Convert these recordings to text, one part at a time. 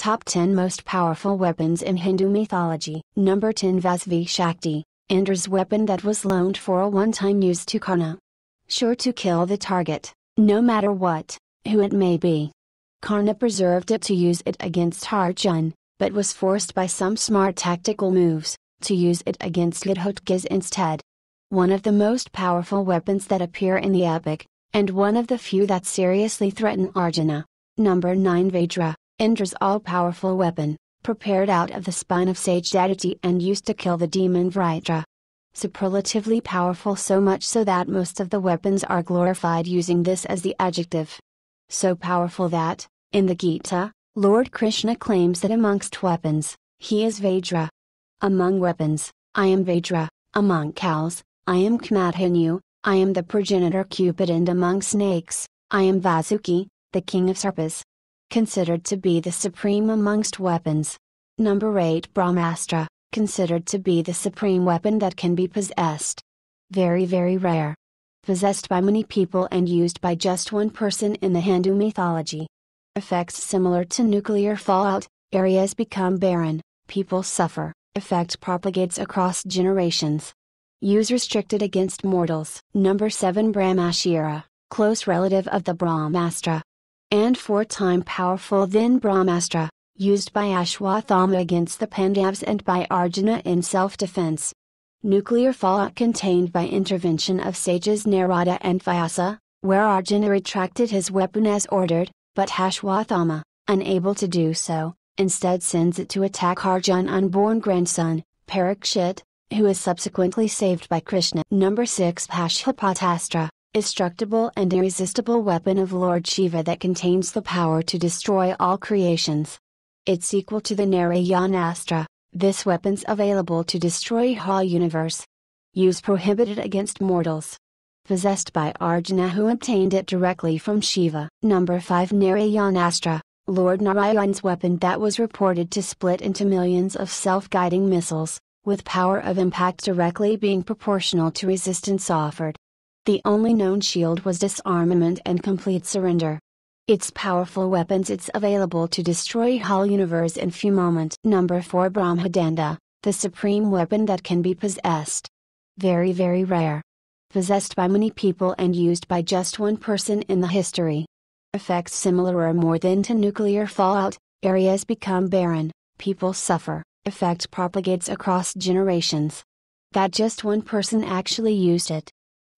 Top 10 Most Powerful Weapons in Hindu Mythology. Number 10, Vasvi Shakti, Indra's weapon that was loaned for a one-time use to Karna. Sure to kill the target, no matter what, who it may be. Karna preserved it to use it against Arjuna, but was forced by some smart tactical moves, to use it against Ghatotkacha instead. One of the most powerful weapons that appear in the epic, and one of the few that seriously threaten Arjuna. Number 9, Vajra, Indra's all-powerful weapon, prepared out of the spine of sage Aditi and used to kill the demon Vritra. Superlatively powerful, so much so that most of the weapons are glorified using this as the adjective. So powerful that, in the Gita, Lord Krishna claims that amongst weapons, he is Vajra. Among weapons, I am Vajra, among cows, I am Kmadhinu, I am the progenitor Cupid, and among snakes, I am Vasuki, the king of Sarpas. Considered to be the supreme amongst weapons. Number 8, Brahmastra, considered to be the supreme weapon that can be possessed. Very rare. Possessed by many people and used by just one person in the Hindu mythology. Effects similar to nuclear fallout, areas become barren, people suffer, effect propagates across generations. Use restricted against mortals. Number 7, Brahmashira, close relative of the Brahmastra. And 4-time powerful than Brahmastra, used by Ashwathama against the Pandavas and by Arjuna in self-defense. Nuclear fallout contained by intervention of sages Narada and Vyasa, where Arjuna retracted his weapon as ordered, but Ashwathama, unable to do so, instead sends it to attack Arjuna's unborn grandson, Parikshit, who is subsequently saved by Krishna. Number 6, Pashupatastra, indestructible and irresistible weapon of Lord Shiva that contains the power to destroy all creations. It's equal to the Narayanastra, this weapon's available to destroy whole universe. Use prohibited against mortals. Possessed by Arjuna, who obtained it directly from Shiva. Number 5, Narayanastra, Lord Narayan's weapon that was reported to split into millions of self-guiding missiles, with power of impact directly being proportional to resistance offered. The only known shield was disarmament and complete surrender. Its powerful weapons, it's available to destroy whole universe in few moments. Number 4, Brahmadanda, the supreme weapon that can be possessed. Very rare. Possessed by many people and used by just one person in the history. Effects similar or more than to nuclear fallout, areas become barren, people suffer, effect propagates across generations. That just one person actually used it.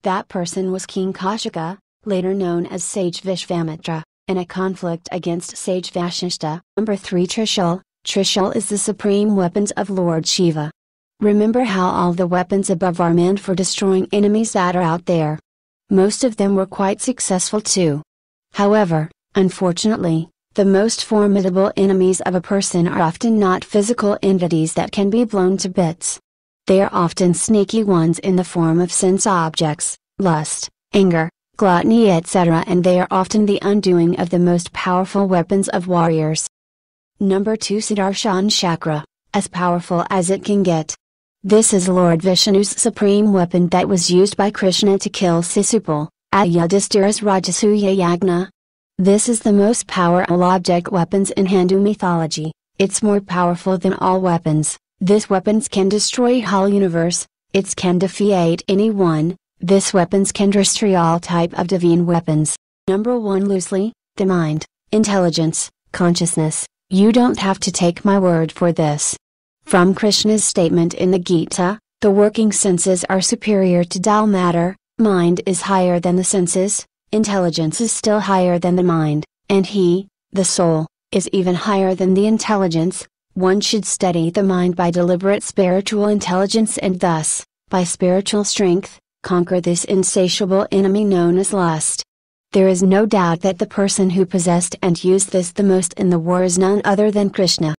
That person was King Kaushika, later known as Sage Vishvamitra, in a conflict against Sage Vashishta. Number 3, Trishul, Trishul is the supreme weapons of Lord Shiva. Remember how all the weapons above are meant for destroying enemies that are out there. Most of them were quite successful too. However, unfortunately, the most formidable enemies of a person are often not physical entities that can be blown to bits. They are often sneaky ones in the form of sense objects, lust, anger, gluttony, etc., and they are often the undoing of the most powerful weapons of warriors. Number 2, Sudarshan Chakra, as powerful as it can get. This is Lord Vishnu's supreme weapon that was used by Krishna to kill Sisupal, at Yudhishthira's Rajasuya Yagna. This is the most powerful object weapons in Hindu mythology. It's more powerful than all weapons. This weapons can destroy whole universe, it can defeat anyone, this weapons can destroy all type of divine weapons. Number 1, loosely, the mind, intelligence, consciousness. You don't have to take my word for this. From Krishna's statement in the Gita, the working senses are superior to dull matter, mind is higher than the senses, intelligence is still higher than the mind, and he, the soul, is even higher than the intelligence. One should steady the mind by deliberate spiritual intelligence and thus, by spiritual strength, conquer this insatiable enemy known as lust. There is no doubt that the person who possessed and used this the most in the war is none other than Krishna.